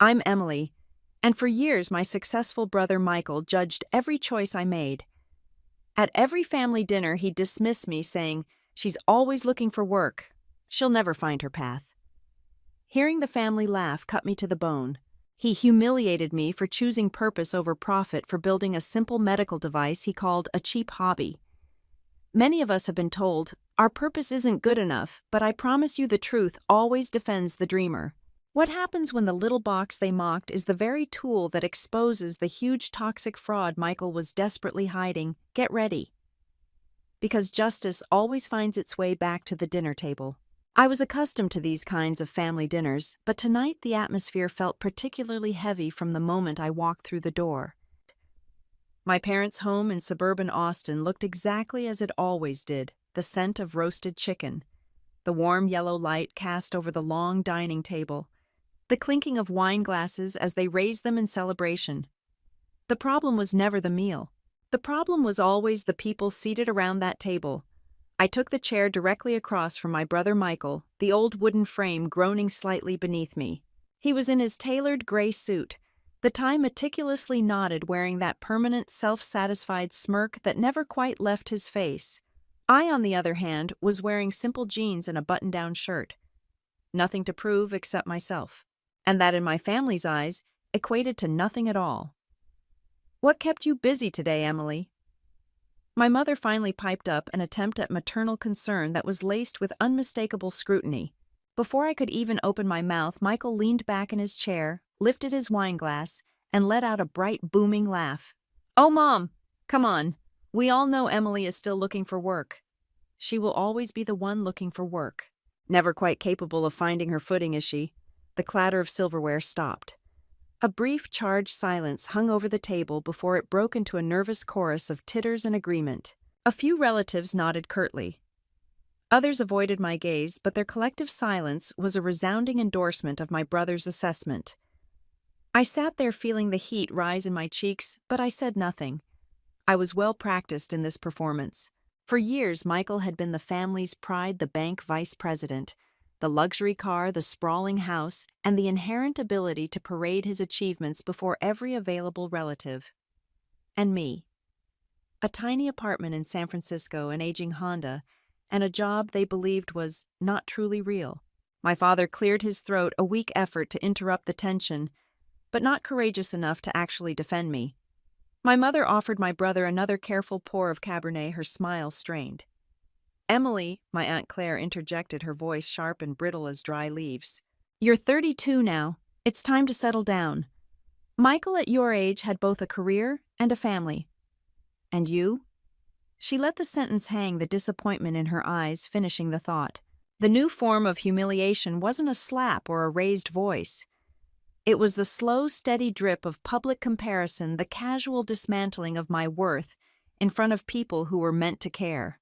I'm Emily, and for years my successful brother Michael judged every choice I made. At every family dinner, he'd dismiss me, saying, "She's always looking for work. She'll never find her path." Hearing the family laugh cut me to the bone. He humiliated me for choosing purpose over profit, for building a simple medical device he called a cheap hobby. Many of us have been told, our purpose isn't good enough, but I promise you the truth always defends the dreamer. What happens when the little box they mocked is the very tool that exposes the huge toxic fraud Michael was desperately hiding? Get ready. Because justice always finds its way back to the dinner table. I was accustomed to these kinds of family dinners, but tonight the atmosphere felt particularly heavy from the moment I walked through the door. My parents' home in suburban Austin looked exactly as it always did, the scent of roasted chicken, the warm yellow light cast over the long dining table, the clinking of wine glasses as they raised them in celebration. The problem was never the meal. The problem was always the people seated around that table. I took the chair directly across from my brother Michael, the old wooden frame groaning slightly beneath me. He was in his tailored gray suit, the tie meticulously knotted, wearing that permanent self-satisfied smirk that never quite left his face. I, on the other hand, was wearing simple jeans and a button-down shirt. Nothing to prove except myself. And that in my family's eyes equated to nothing at all. "What kept you busy today, Emily?" My mother finally piped up, an attempt at maternal concern that was laced with unmistakable scrutiny. Before I could even open my mouth, Michael leaned back in his chair, lifted his wine glass, and let out a bright, booming laugh. "Oh, Mom, come on. We all know Emily is still looking for work. She will always be the one looking for work. Never quite capable of finding her footing, is she?" The clatter of silverware stopped. A brief, charged silence hung over the table before it broke into a nervous chorus of titters and agreement. A few relatives nodded curtly. Others avoided my gaze, but their collective silence was a resounding endorsement of my brother's assessment. I sat there feeling the heat rise in my cheeks, but I said nothing. I was well practiced in this performance. For years, Michael had been the family's pride, the bank vice president, the luxury car, the sprawling house, and the inherent ability to parade his achievements before every available relative. And me. A tiny apartment in San Francisco, an aging Honda, and a job they believed was not truly real. My father cleared his throat, a weak effort to interrupt the tension, but not courageous enough to actually defend me. My mother offered my brother another careful pour of Cabernet, her smile strained. "Emily," my Aunt Claire interjected, her voice sharp and brittle as dry leaves. "You're 32 now. It's time to settle down. Michael at your age had both a career and a family. And you?" She let the sentence hang, the disappointment in her eyes finishing the thought. The new form of humiliation wasn't a slap or a raised voice. It was the slow, steady drip of public comparison, the casual dismantling of my worth in front of people who were meant to care.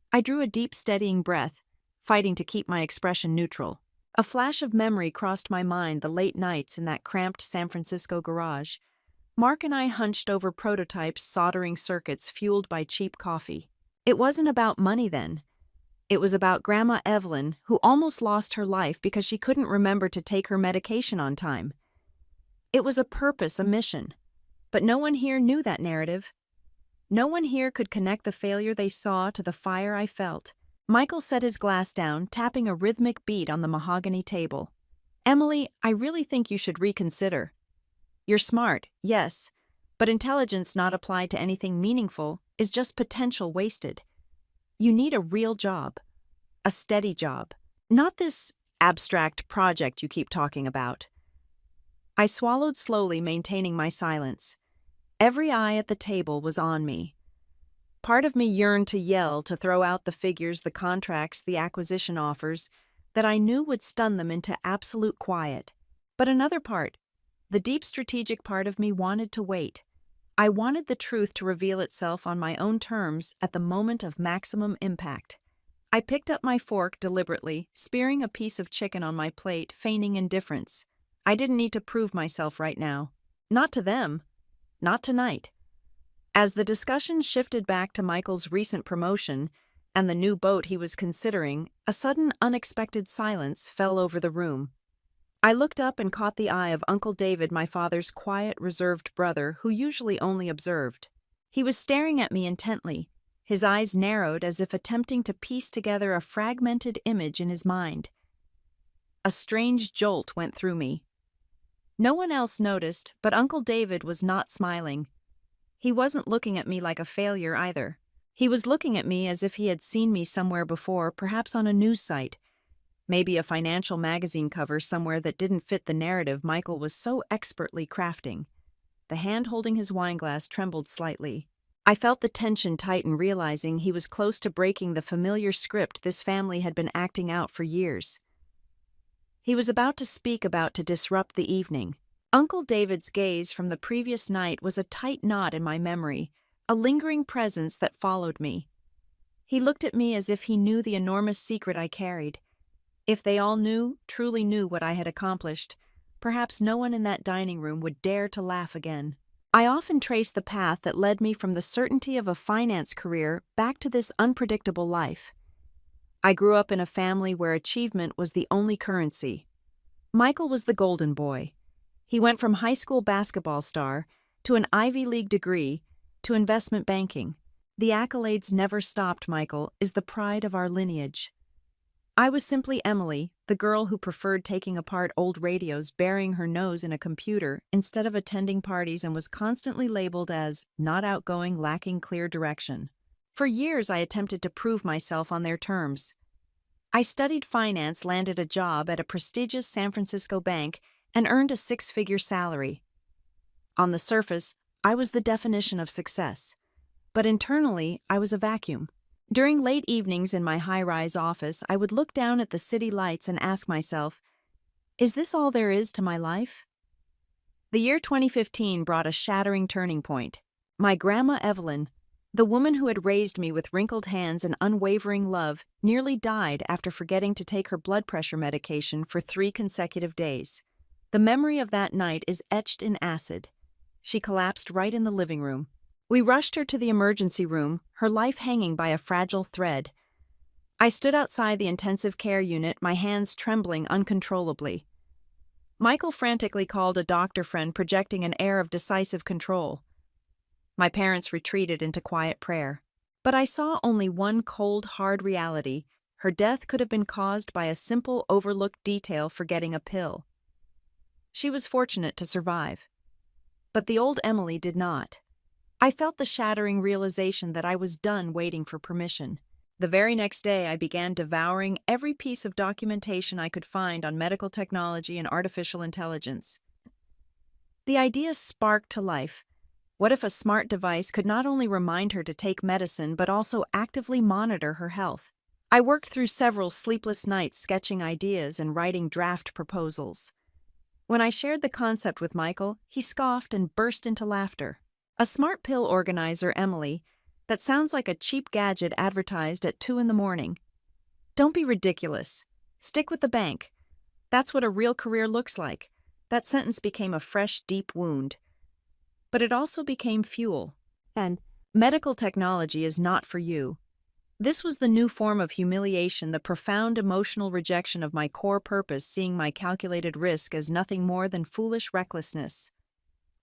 I drew a deep, steadying breath, fighting to keep my expression neutral. A flash of memory crossed my mind, the late nights in that cramped San Francisco garage. Mark and I hunched over prototypes, soldering circuits fueled by cheap coffee. It wasn't about money then. It was about Grandma Evelyn, who almost lost her life because she couldn't remember to take her medication on time. It was a purpose, a mission. But no one here knew that narrative. No one here could connect the failure they saw to the fire I felt. Michael set his glass down, tapping a rhythmic beat on the mahogany table. "Emily, I really think you should reconsider. You're smart, yes, but intelligence not applied to anything meaningful is just potential wasted. You need a real job, a steady job, not this abstract project you keep talking about." I swallowed slowly, maintaining my silence. Every eye at the table was on me. Part of me yearned to yell, to throw out the figures, the contracts, the acquisition offers that I knew would stun them into absolute quiet. But another part, the deep strategic part of me, wanted to wait. I wanted the truth to reveal itself on my own terms at the moment of maximum impact. I picked up my fork deliberately, spearing a piece of chicken on my plate, feigning indifference. I didn't need to prove myself right now. Not to them. Not tonight. As the discussion shifted back to Michael's recent promotion and the new boat he was considering, a sudden, unexpected silence fell over the room. I looked up and caught the eye of Uncle David, my father's quiet, reserved brother, who usually only observed. He was staring at me intently, his eyes narrowed as if attempting to piece together a fragmented image in his mind. A strange jolt went through me. No one else noticed, but Uncle David was not smiling. He wasn't looking at me like a failure either. He was looking at me as if he had seen me somewhere before, perhaps on a news site. Maybe a financial magazine cover somewhere that didn't fit the narrative Michael was so expertly crafting. The hand holding his wineglass trembled slightly. I felt the tension tighten, realizing he was close to breaking the familiar script this family had been acting out for years. He was about to disrupt the evening. Uncle David's gaze from the previous night was a tight knot in my memory, a lingering presence that followed me. He looked at me as if he knew the enormous secret I carried. If they all truly knew what I had accomplished, perhaps no one in that dining room would dare to laugh again. I often traced the path that led me from the certainty of a finance career back to this unpredictable life. I grew up in a family where achievement was the only currency. Michael was the golden boy. He went from high school basketball star to an Ivy League degree to investment banking. The accolades never stopped. Michael is the pride of our lineage. I was simply Emily, the girl who preferred taking apart old radios, burying her nose in a computer instead of attending parties, and was constantly labeled as not outgoing, lacking clear direction. For years, I attempted to prove myself on their terms. I studied finance, landed a job at a prestigious San Francisco bank, and earned a six-figure salary. On the surface, I was the definition of success. But internally, I was a vacuum. During late evenings in my high-rise office, I would look down at the city lights and ask myself, is this all there is to my life? The year 2015 brought a shattering turning point. My grandma Evelyn, the woman who had raised me with wrinkled hands and unwavering love, nearly died after forgetting to take her blood pressure medication for 3 consecutive days. The memory of that night is etched in acid. She collapsed right in the living room. We rushed her to the emergency room, her life hanging by a fragile thread. I stood outside the intensive care unit, my hands trembling uncontrollably. Michael frantically called a doctor friend, projecting an air of decisive control. My parents retreated into quiet prayer. But I saw only one cold, hard reality. Her death could have been caused by a simple, overlooked detail: forgetting a pill. She was fortunate to survive. But the old Emily did not. I felt the shattering realization that I was done waiting for permission. The very next day, I began devouring every piece of documentation I could find on medical technology and artificial intelligence. The idea sparked to life. What if a smart device could not only remind her to take medicine, but also actively monitor her health? I worked through several sleepless nights sketching ideas and writing draft proposals. When I shared the concept with Michael, he scoffed and burst into laughter. A smart pill organizer, Emily. That sounds like a cheap gadget advertised at 2 a.m. Don't be ridiculous. Stick with the bank. That's what a real career looks like. That sentence became a fresh, deep wound. But it also became fuel. And medical technology is not for you. This was the new form of humiliation, the profound emotional rejection of my core purpose, seeing my calculated risk as nothing more than foolish recklessness.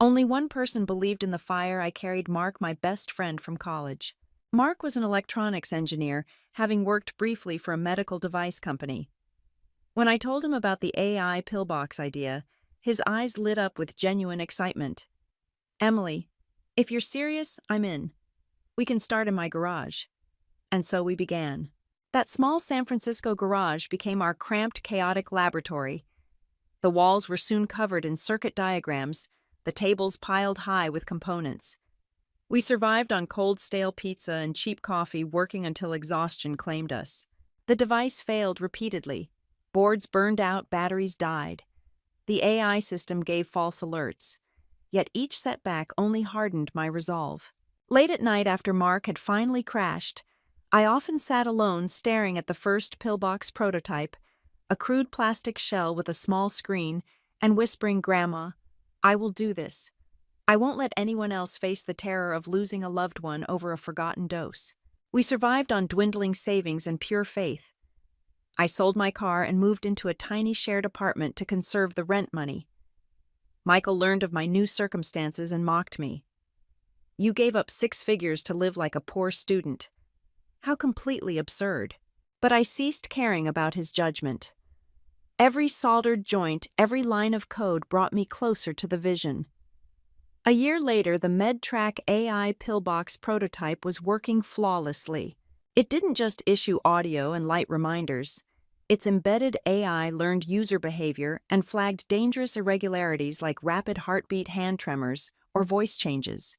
Only one person believed in the fire I carried: Mark, my best friend from college. Mark was an electronics engineer, having worked briefly for a medical device company. When I told him about the AI pillbox idea, his eyes lit up with genuine excitement. Emily, if you're serious, I'm in. We can start in my garage. And so we began. That small San Francisco garage became our cramped, chaotic laboratory. The walls were soon covered in circuit diagrams, the tables piled high with components. We survived on cold, stale pizza and cheap coffee, working until exhaustion claimed us. The device failed repeatedly. Boards burned out, batteries died. The AI system gave false alerts. Yet each setback only hardened my resolve. Late at night, after Mark had finally crashed, I often sat alone staring at the first pillbox prototype, a crude plastic shell with a small screen, and whispering, "Grandma, I will do this. I won't let anyone else face the terror of losing a loved one over a forgotten dose." We survived on dwindling savings and pure faith. I sold my car and moved into a tiny shared apartment to conserve the rent money. Michael learned of my new circumstances and mocked me. You gave up 6 figures to live like a poor student. How completely absurd. But I ceased caring about his judgment. Every soldered joint, every line of code brought me closer to the vision. A year later, the MedTrack AI pillbox prototype was working flawlessly. It didn't just issue audio and light reminders. Its embedded AI learned user behavior and flagged dangerous irregularities like rapid heartbeat, hand tremors, or voice changes.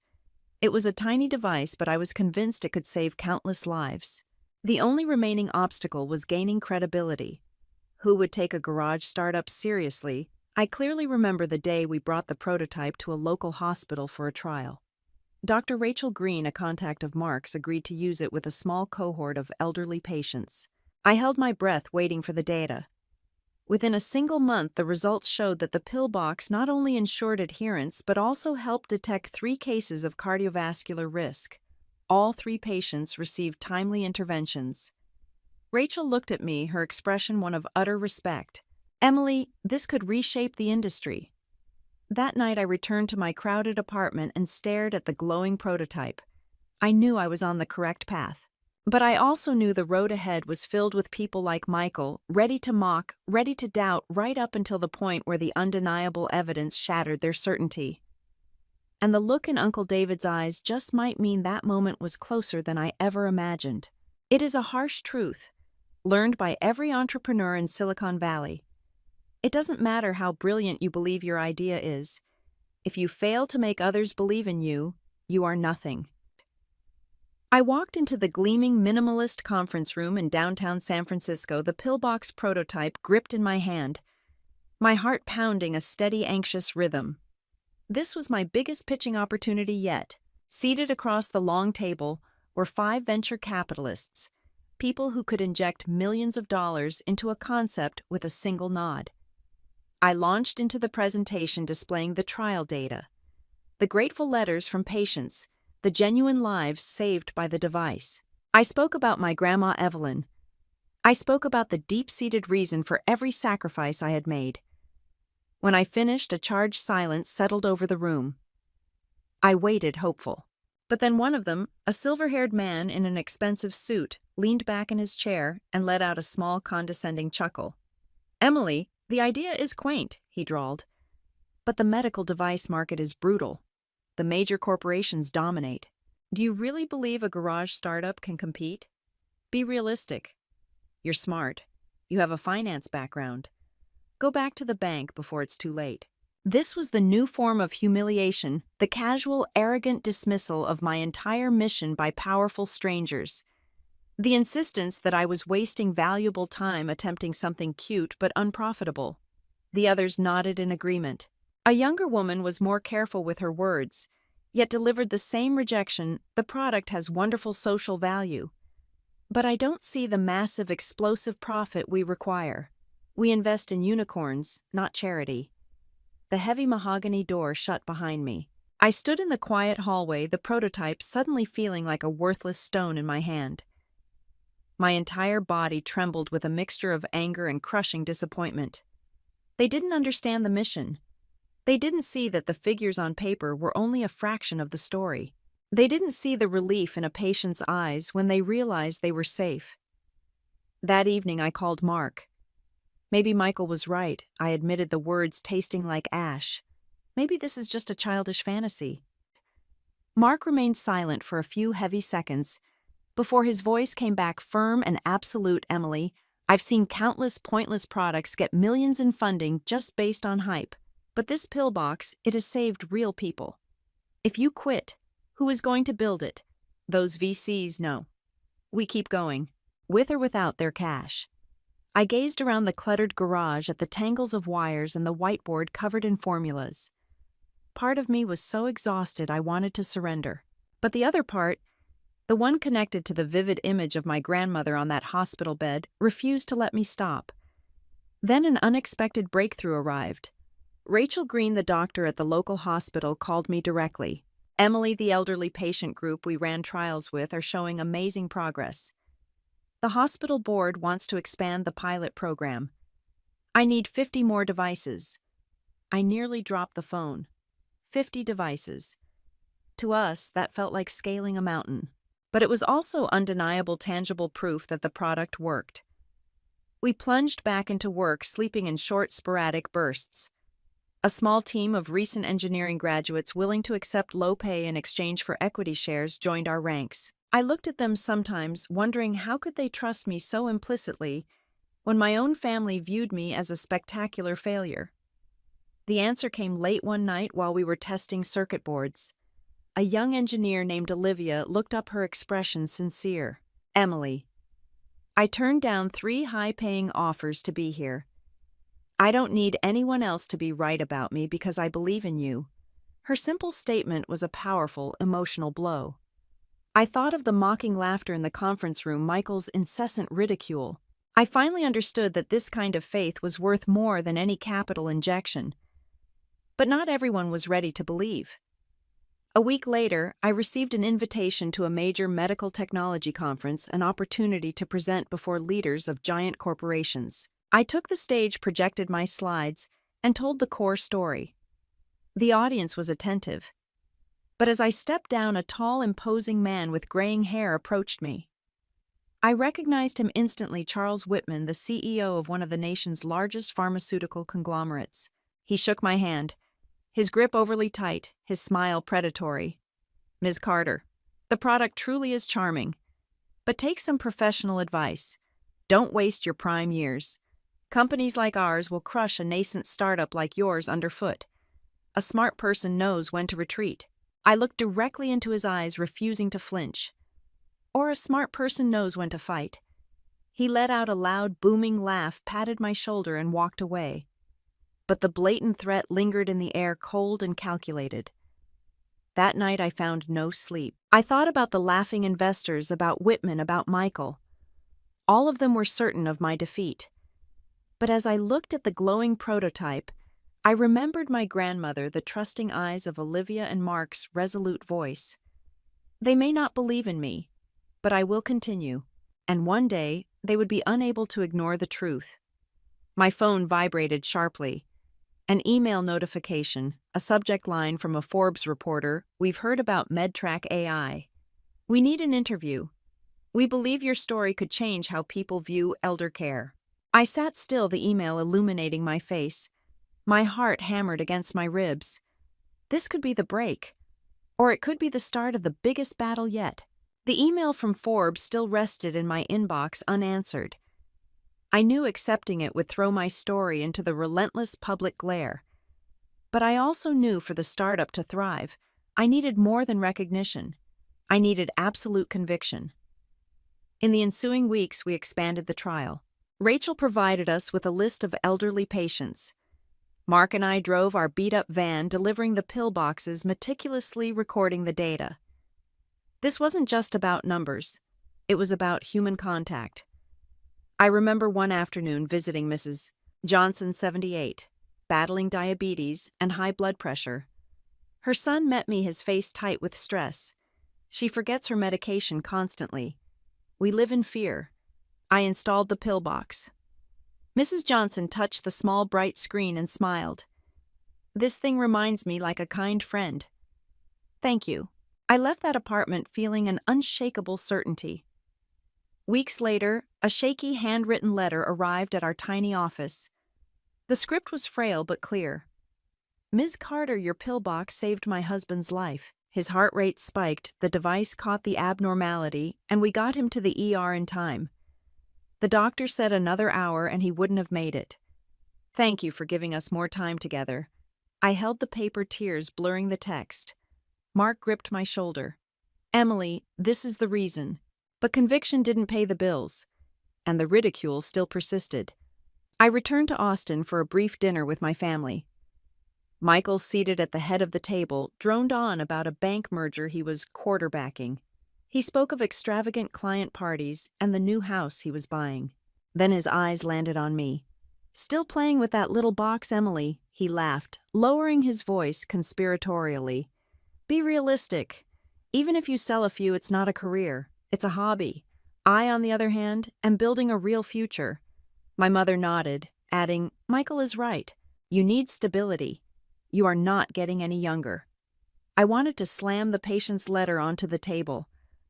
It was a tiny device, but I was convinced it could save countless lives. The only remaining obstacle was gaining credibility. Who would take a garage startup seriously? I clearly remember the day we brought the prototype to a local hospital for a trial. Dr. Rachel Green, a contact of Mark's, agreed to use it with a small cohort of elderly patients. I held my breath waiting for the data. Within a single month, the results showed that the pillbox not only ensured adherence but also helped detect 3 cases of cardiovascular risk. All 3 patients received timely interventions. Rachel looked at me, her expression one of utter respect. Emily, this could reshape the industry. That night I returned to my crowded apartment and stared at the glowing prototype. I knew I was on the correct path. But I also knew the road ahead was filled with people like Michael, ready to mock, ready to doubt, right up until the point where the undeniable evidence shattered their certainty. And the look in Uncle David's eyes just might mean that moment was closer than I ever imagined. It is a harsh truth, learned by every entrepreneur in Silicon Valley. It doesn't matter how brilliant you believe your idea is. If you fail to make others believe in you, you are nothing. I walked into the gleaming minimalist conference room in downtown San Francisco, the pillbox prototype gripped in my hand, my heart pounding a steady, anxious rhythm. This was my biggest pitching opportunity yet. Seated across the long table were 5 venture capitalists, people who could inject millions of dollars into a concept with a single nod. I launched into the presentation displaying the trial data, the grateful letters from patients, the genuine lives saved by the device. I spoke about my grandma Evelyn. I spoke about the deep-seated reason for every sacrifice I had made. When I finished, a charged silence settled over the room. I waited, hopeful. But then one of them, a silver-haired man in an expensive suit, leaned back in his chair and let out a small, condescending chuckle. "Emily, the idea is quaint," he drawled. "But the medical device market is brutal. The major corporations dominate. Do you really believe a garage startup can compete? Be realistic. You're smart. You have a finance background. Go back to the bank before it's too late." This was the new form of humiliation, the casual, arrogant dismissal of my entire mission by powerful strangers. The insistence that I was wasting valuable time attempting something cute but unprofitable. The others nodded in agreement. A younger woman was more careful with her words, yet delivered the same rejection. "The product has wonderful social value. But I don't see the massive, explosive profit we require. We invest in unicorns, not charity." The heavy mahogany door shut behind me. I stood in the quiet hallway, the prototype suddenly feeling like a worthless stone in my hand. My entire body trembled with a mixture of anger and crushing disappointment. They didn't understand the mission. They didn't see that the figures on paper were only a fraction of the story. They didn't see the relief in a patient's eyes when they realized they were safe. That evening I called Mark. Maybe Michael was right. I admitted, the words tasting like ash. Maybe this is just a childish fantasy. Mark remained silent for a few heavy seconds before his voice came back firm and absolute. "Emily, I've seen countless pointless products get millions in funding just based on hype. But this pillbox, it has saved real people. If you quit, who is going to build it? Those VCs, no. We keep going, with or without their cash." I gazed around the cluttered garage at the tangles of wires and the whiteboard covered in formulas. Part of me was so exhausted I wanted to surrender. But the other part, the one connected to the vivid image of my grandmother on that hospital bed, refused to let me stop. Then an unexpected breakthrough arrived. Rachel Green, the doctor at the local hospital, called me directly. "Emily, the elderly patient group we ran trials with are showing amazing progress. The hospital board wants to expand the pilot program. I need 50 more devices. I nearly dropped the phone. 50 devices. To us, that felt like scaling a mountain. But it was also undeniable, tangible proof that the product worked. We plunged back into work, sleeping in short, sporadic bursts. A small team of recent engineering graduates willing to accept low pay in exchange for equity shares joined our ranks. I looked at them sometimes, wondering how could they trust me so implicitly when my own family viewed me as a spectacular failure. The answer came late one night while we were testing circuit boards. A young engineer named Olivia looked up, her expression sincere. "Emily, I turned down 3 high-paying offers to be here. I don't need anyone else to be right about me because I believe in you." Her simple statement was a powerful, emotional blow. I thought of the mocking laughter in the conference room, Michael's incessant ridicule. I finally understood that this kind of faith was worth more than any capital injection. But not everyone was ready to believe. A week later, I received an invitation to a major medical technology conference, an opportunity to present before leaders of giant corporations. I took the stage, projected my slides, and told the core story. The audience was attentive. But as I stepped down, a tall, imposing man with graying hair approached me. I recognized him instantly, Charles Whitman, the CEO of one of the nation's largest pharmaceutical conglomerates. He shook my hand, his grip overly tight, his smile predatory. "Ms. Carter, the product truly is charming. But take some professional advice. Don't waste your prime years. Companies like ours will crush a nascent startup like yours underfoot. A smart person knows when to retreat." I looked directly into his eyes, refusing to flinch. "Or a smart person knows when to fight." He let out a loud, booming laugh, patted my shoulder, and walked away. But the blatant threat lingered in the air, cold and calculated. That night I found no sleep. I thought about the laughing investors, about Whitman, about Michael. All of them were certain of my defeat. But as I looked at the glowing prototype, I remembered my grandmother, the trusting eyes of Olivia, and Mark's resolute voice. They may not believe in me, but I will continue. And one day, they would be unable to ignore the truth. My phone vibrated sharply. An email notification, a subject line from a Forbes reporter: "We've heard about MedTrack AI. We need an interview. We believe your story could change how people view elder care." I sat still, the email illuminating my face. My heart hammered against my ribs. This could be the break, or it could be the start of the biggest battle yet. The email from Forbes still rested in my inbox unanswered. I knew accepting it would throw my story into the relentless public glare. But I also knew for the startup to thrive, I needed more than recognition. I needed absolute conviction. In the ensuing weeks, we expanded the trial. Rachel provided us with a list of elderly patients. Mark and I drove our beat-up van, delivering the pill boxes, meticulously recording the data. This wasn't just about numbers. It was about human contact. I remember one afternoon visiting Mrs. Johnson, 78, battling diabetes and high blood pressure. Her son met me, his face tight with stress. She forgets her medication constantly. We live in fear. I installed the pill box. Mrs. Johnson touched the small bright screen and smiled. "This thing reminds me like a kind friend." "Thank you." I left that apartment feeling an unshakable certainty. Weeks later, a shaky handwritten letter arrived at our tiny office. The script was frail but clear. "Ms. Carter, your pill box saved my husband's life. His heart rate spiked, the device caught the abnormality, and we got him to the ER in time. The doctor said another hour and he wouldn't have made it. Thank you for giving us more time together." I held the paper, tears blurring the text. Mark gripped my shoulder. "Emily, this is the reason." But conviction didn't pay the bills, and the ridicule still persisted. I returned to Austin for a brief dinner with my family. Michael, seated at the head of the table, droned on about a bank merger he was quarterbacking. He spoke of extravagant client parties and the new house he was buying. Then his eyes landed on me. "Still playing with that little box, Emily?" He laughed, lowering his voice conspiratorially. "Be realistic. Even if you sell a few, it's not a career. It's a hobby. I, on the other hand, am building a real future. My mother nodded, adding, Michael is right. You need stability. You are not getting any younger. I wanted to slam the patient's letter onto the table.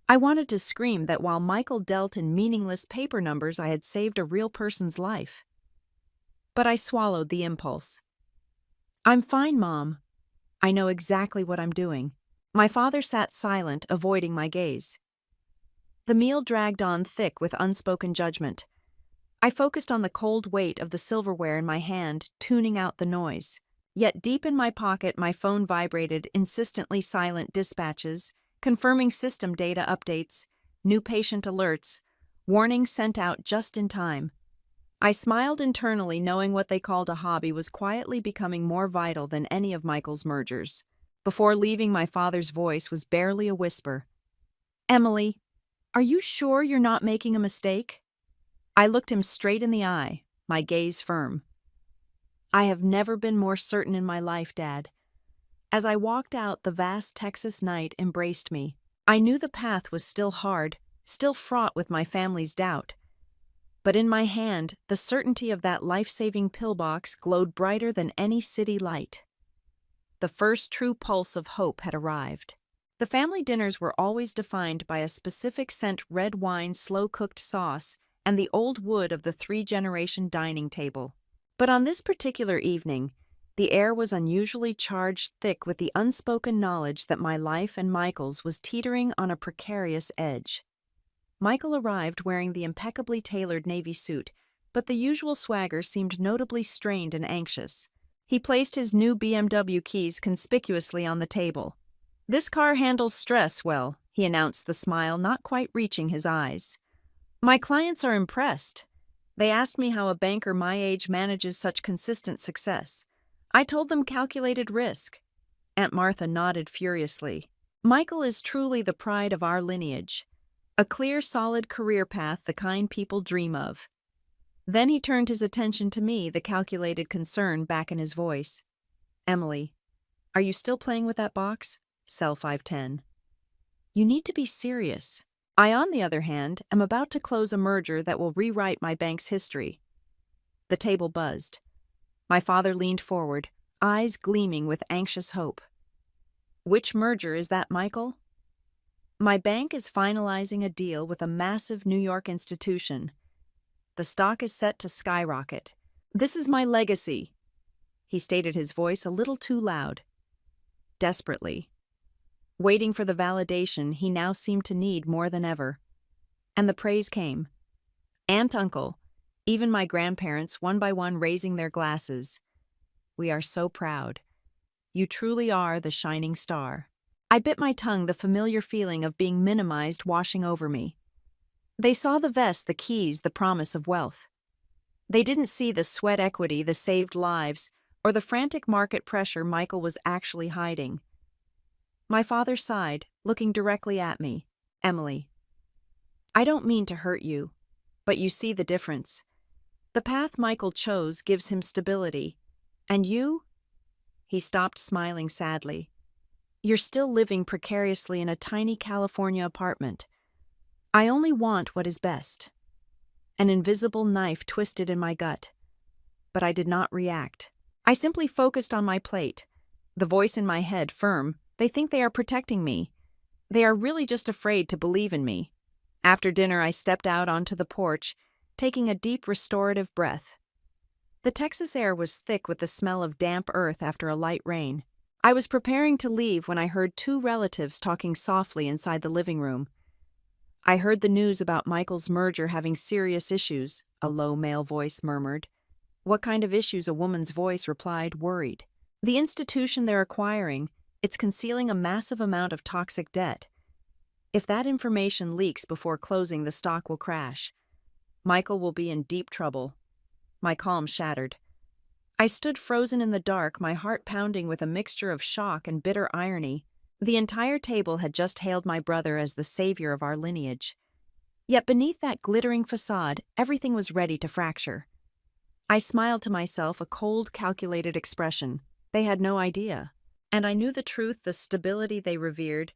I wanted to scream that while Michael dealt in meaningless paper numbers, I had saved a real person's life. But I swallowed the impulse. I'm fine, Mom. I know exactly what I'm doing. My father sat silent, avoiding my gaze. The meal dragged on thick with unspoken judgment. I focused on the cold weight of the silverware in my hand, tuning out the noise. Yet deep in my pocket, my phone vibrated insistently silent dispatches, confirming system data updates, new patient alerts, warnings sent out just in time. I smiled internally, knowing what they called a hobby was quietly becoming more vital than any of Michael's mergers. Before leaving, my father's voice was barely a whisper. Emily, are you sure you're not making a mistake? I looked him straight in the eye, my gaze firm. I have never been more certain in my life, Dad. As I walked out, the vast Texas night embraced me. I knew the path was still hard, still fraught with my family's doubt. But in my hand, the certainty of that life-saving pillbox glowed brighter than any city light. The first true pulse of hope had arrived. The family dinners were always defined by a specific scent red wine, slow-cooked sauce, and the old wood of the three-generation dining table. But on this particular evening, the air was unusually charged thick with the unspoken knowledge that my life and Michael's was teetering on a precarious edge. Michael arrived wearing the impeccably tailored navy suit, but the usual swagger seemed notably strained and anxious. He placed his new BMW keys conspicuously on the table. This car handles stress well, he announced, the smile not quite reaching his eyes. My clients are impressed. They asked me how a banker my age manages such consistent success. I told them calculated risk. Aunt Martha nodded furiously. Michael is truly the pride of our lineage. A clear, solid career path, the kind people dream of. Then he turned his attention to me, the calculated concern back in his voice. Emily, are you still playing with that box? Cell 510. You need to be serious. I, on the other hand, am about to close a merger that will rewrite my bank's history. The table buzzed. My father leaned forward, eyes gleaming with anxious hope. Which merger is that, Michael? My bank is finalizing a deal with a massive New York institution. The stock is set to skyrocket. This is my legacy. He stated, his voice a little too loud. Desperately. Waiting for the validation he now seemed to need more than ever. And the praise came. Aunt, uncle, even my grandparents, one by one raising their glasses. We are so proud. You truly are the shining star. I bit my tongue, the familiar feeling of being minimized washing over me. They saw the vest, the keys, the promise of wealth. They didn't see the sweat equity, the saved lives, or the frantic market pressure Michael was actually hiding. My father sighed, looking directly at me. Emily, I don't mean to hurt you, but you see the difference. The path Michael chose gives him stability. And you? He stopped, smiling sadly. You're still living precariously in a tiny California apartment. I only want what is best. An invisible knife twisted in my gut. But I did not react. I simply focused on my plate. The voice in my head firm. They think they are protecting me. They are really just afraid to believe in me. After dinner, I stepped out onto the porch, taking a deep restorative breath. The Texas air was thick with the smell of damp earth after a light rain. I was preparing to leave when I heard two relatives talking softly inside the living room. I heard the news about Michael's merger having serious issues, a low male voice murmured. What kind of issues? A woman's voice replied, worried. The institution they're acquiring, it's concealing a massive amount of toxic debt. If that information leaks before closing, the stock will crash. Michael will be in deep trouble. My calm shattered. I stood frozen in the dark, my heart pounding with a mixture of shock and bitter irony. The entire table had just hailed my brother as the savior of our lineage. Yet beneath that glittering facade, everything was ready to fracture. I smiled to myself, a cold, calculated expression. They had no idea. And I knew the truth, the stability they revered.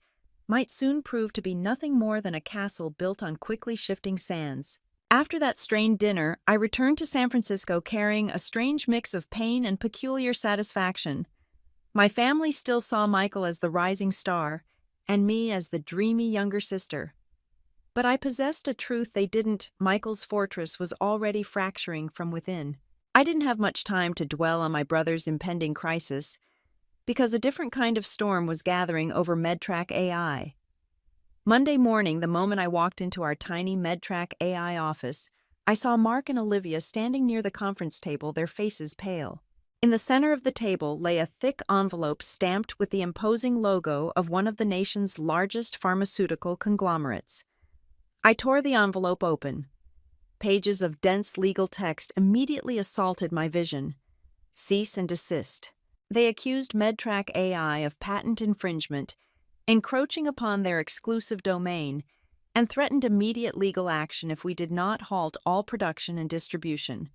might soon prove to be nothing more than a castle built on quickly shifting sands. After that strained dinner, I returned to San Francisco carrying a strange mix of pain and peculiar satisfaction. My family still saw Michael as the rising star, and me as the dreamy younger sister. But I possessed a truth they didn't. Michael's fortress was already fracturing from within. I didn't have much time to dwell on my brother's impending crisis, because a different kind of storm was gathering over MedTrack AI. Monday morning, the moment I walked into our tiny MedTrack AI office, I saw Mark and Olivia standing near the conference table, their faces pale. In the center of the table lay a thick envelope stamped with the imposing logo of one of the nation's largest pharmaceutical conglomerates. I tore the envelope open. Pages of dense legal text immediately assaulted my vision. Cease and desist. They accused MedTrack AI of patent infringement, encroaching upon their exclusive domain, and threatened immediate legal action if we did not halt all production and distribution.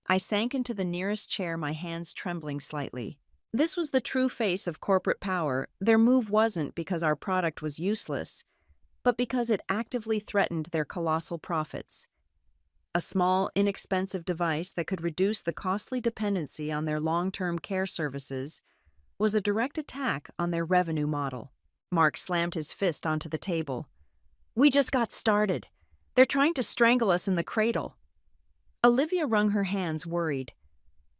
I sank into the nearest chair, my hands trembling slightly. This was the true face of corporate power. Their move wasn't because our product was useless, but because it actively threatened their colossal profits. A small, inexpensive device that could reduce the costly dependency on their long-term care services was a direct attack on their revenue model. Mark slammed his fist onto the table. "We just got started. They're trying to strangle us in the cradle." Olivia wrung her hands, worried.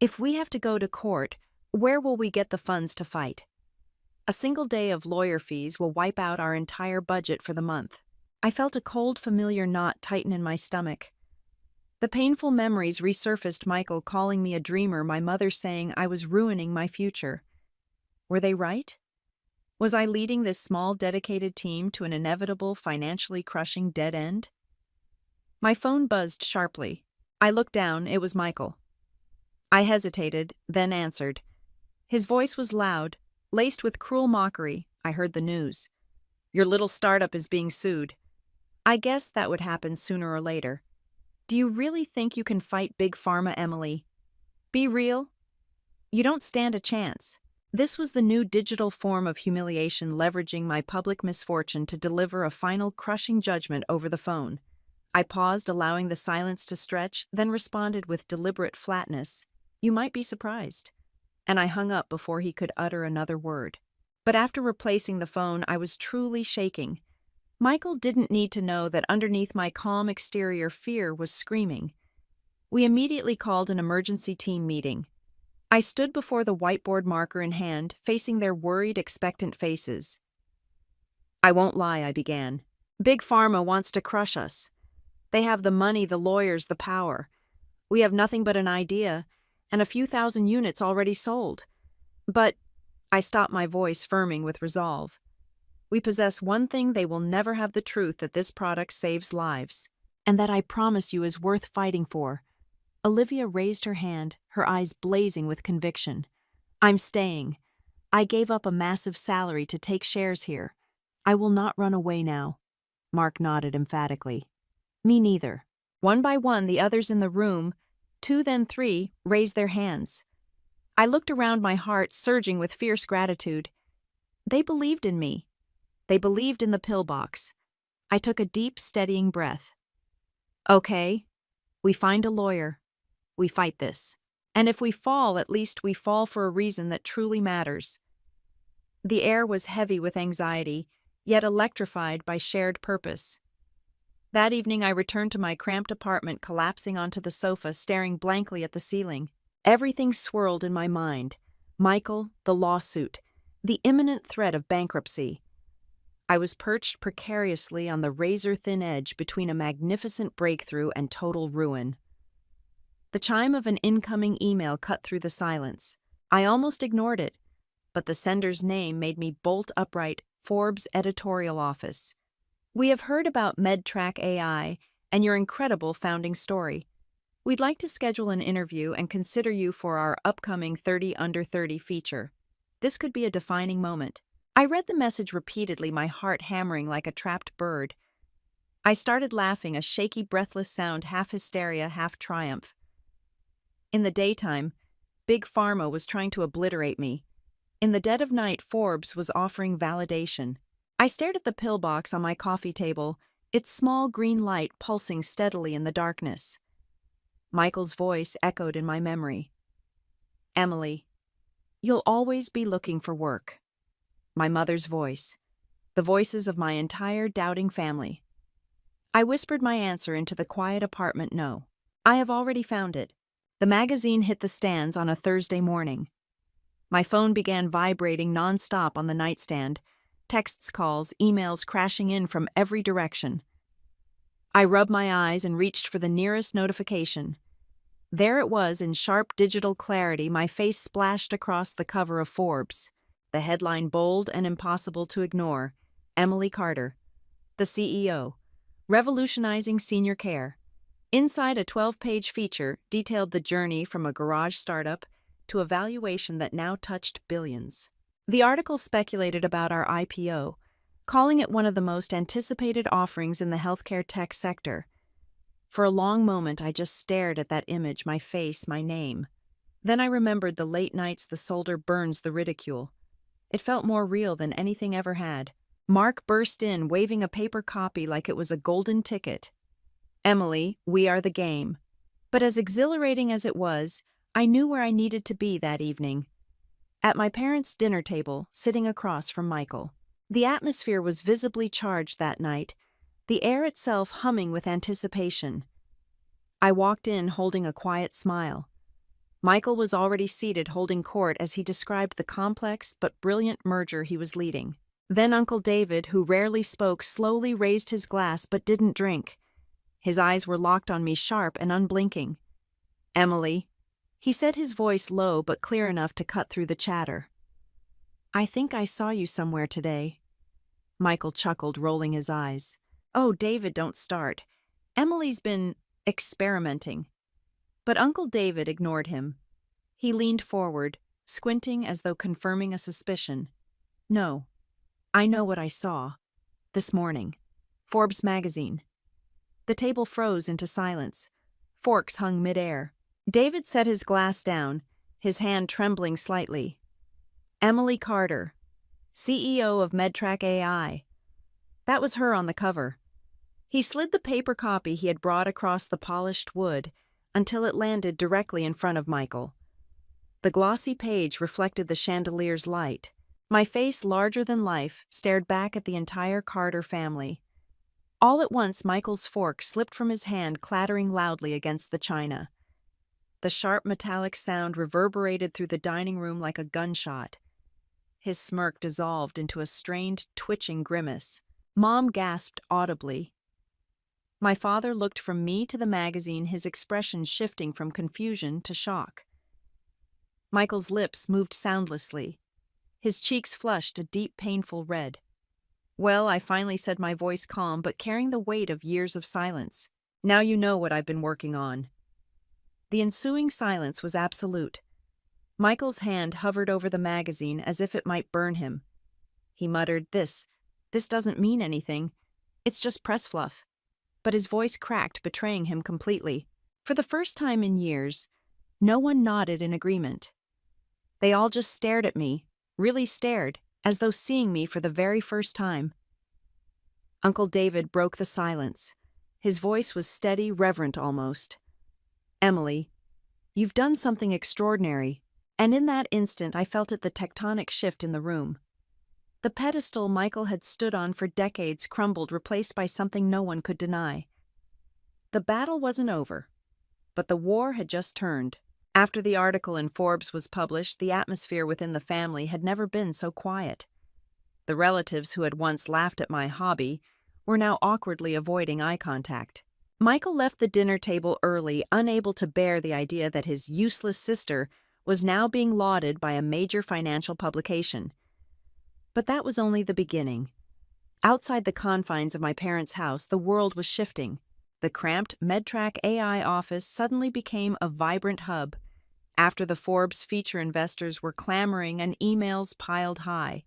"If we have to go to court, where will we get the funds to fight? A single day of lawyer fees will wipe out our entire budget for the month." I felt a cold, familiar knot tighten in my stomach. The painful memories resurfaced, Michael calling me a dreamer, my mother saying I was ruining my future. Were they right? Was I leading this small, dedicated team to an inevitable, financially crushing dead end? My phone buzzed sharply. I looked down. It was Michael. I hesitated, then answered. His voice was loud, laced with cruel mockery. I heard the news. "Your little startup is being sued." I guessed that would happen sooner or later. "Do you really think you can fight Big Pharma, Emily? Be real? You don't stand a chance." This was the new digital form of humiliation, leveraging my public misfortune to deliver a final crushing judgment over the phone. I paused, allowing the silence to stretch, then responded with deliberate flatness. "You might be surprised." And I hung up before he could utter another word. But after replacing the phone, I was truly shaking. Michael didn't need to know that underneath my calm exterior, fear was screaming. We immediately called an emergency team meeting. I stood before the whiteboard, marker in hand, facing their worried, expectant faces. "I won't lie," I began. "Big Pharma wants to crush us. They have the money, the lawyers, the power. We have nothing but an idea, and a few thousand units already sold. But," I stopped, my voice firming with resolve, "we possess one thing they will never have: the truth that this product saves lives. And that I promise you is worth fighting for." Olivia raised her hand, her eyes blazing with conviction. "I'm staying. I gave up a massive salary to take shares here. I will not run away now." Mark nodded emphatically. "Me neither." One by one, the others in the room, 2 then 3, raised their hands. I looked around, my heart surging with fierce gratitude. They believed in me. They believed in the pillbox. I took a deep, steadying breath. "Okay, we find a lawyer. We fight this. And if we fall, at least we fall for a reason that truly matters." The air was heavy with anxiety, yet electrified by shared purpose. That evening I returned to my cramped apartment, collapsing onto the sofa, staring blankly at the ceiling. Everything swirled in my mind. Michael, the lawsuit, the imminent threat of bankruptcy. I was perched precariously on the razor-thin edge between a magnificent breakthrough and total ruin. The chime of an incoming email cut through the silence. I almost ignored it, but the sender's name made me bolt upright. Forbes editorial office. "We have heard about MedTrack AI and your incredible founding story. We'd like to schedule an interview and consider you for our upcoming 30 Under 30 feature. This could be a defining moment." I read the message repeatedly, my heart hammering like a trapped bird. I started laughing, a shaky, breathless sound, half hysteria, half triumph. In the daytime, Big Pharma was trying to obliterate me. In the dead of night, Forbes was offering validation. I stared at the pillbox on my coffee table, its small green light pulsing steadily in the darkness. Michael's voice echoed in my memory. "Emily, you'll always be looking for work." My mother's voice, the voices of my entire doubting family. I whispered my answer into the quiet apartment no. I have already found it. The magazine hit the stands on a Thursday morning. My phone began vibrating nonstop on the nightstand, texts, calls, emails crashing in from every direction. I rubbed my eyes and reached for the nearest notification. There it was in sharp digital clarity, my face splashed across the cover of Forbes. The headline bold and impossible to ignore: Emily Carter, the CEO, revolutionizing senior care. Inside, a 12-page feature detailed the journey from a garage startup to a valuation that now touched billions. The article speculated about our IPO, calling it one of the most anticipated offerings in the healthcare tech sector. For a long moment, I just stared at that image, my face, my name. Then I remembered the late nights the soldier burns the ridicule. It felt more real than anything ever had. Mark burst in, waving a paper copy like it was a golden ticket. "Emily, we are the game." But as exhilarating as it was, I knew where I needed to be that evening. At my parents' dinner table, sitting across from Michael. The atmosphere was visibly charged that night, the air itself humming with anticipation. I walked in holding a quiet smile. Michael was already seated holding court as he described the complex but brilliant merger he was leading. Then Uncle David, who rarely spoke, slowly raised his glass but didn't drink. His eyes were locked on me, sharp and unblinking. "Emily," he said, his voice low but clear enough to cut through the chatter. "I think I saw you somewhere today." Michael chuckled, rolling his eyes. "Oh, David, don't start. Emily's been experimenting." But Uncle David ignored him. He leaned forward, squinting as though confirming a suspicion. "No, I know what I saw. This morning. Forbes magazine." The table froze into silence. Forks hung midair. David set his glass down, his hand trembling slightly. "Emily Carter, CEO of MedTrack AI." That was her on the cover. He slid the paper copy he had brought across the polished wood until it landed directly in front of Michael. The glossy page reflected the chandelier's light. My face, larger than life, stared back at the entire Carter family. All at once, Michael's fork slipped from his hand, clattering loudly against the china. The sharp metallic sound reverberated through the dining room like a gunshot. His smirk dissolved into a strained, twitching grimace. Mom gasped audibly. My father looked from me to the magazine, his expression shifting from confusion to shock. Michael's lips moved soundlessly. His cheeks flushed a deep, painful red. "Well," I finally said, my voice calm but carrying the weight of years of silence. "Now you know what I've been working on." The ensuing silence was absolute. Michael's hand hovered over the magazine as if it might burn him. He muttered, This doesn't mean anything. It's just press fluff." But his voice cracked, betraying him completely. For the first time in years, no one nodded in agreement. They all just stared at me, really stared, as though seeing me for the very first time. Uncle David broke the silence. His voice was steady, reverent almost. "Emily, you've done something extraordinary." And in that instant I felt the tectonic shift in the room. The pedestal Michael had stood on for decades crumbled, replaced by something no one could deny. The battle wasn't over, but the war had just turned. After the article in Forbes was published, the atmosphere within the family had never been so quiet. The relatives who had once laughed at my hobby were now awkwardly avoiding eye contact. Michael left the dinner table early, unable to bear the idea that his useless sister was now being lauded by a major financial publication. But that was only the beginning. Outside the confines of my parents' house, the world was shifting. The cramped MedTrack AI office suddenly became a vibrant hub. After the Forbes feature, investors were clamoring and emails piled high.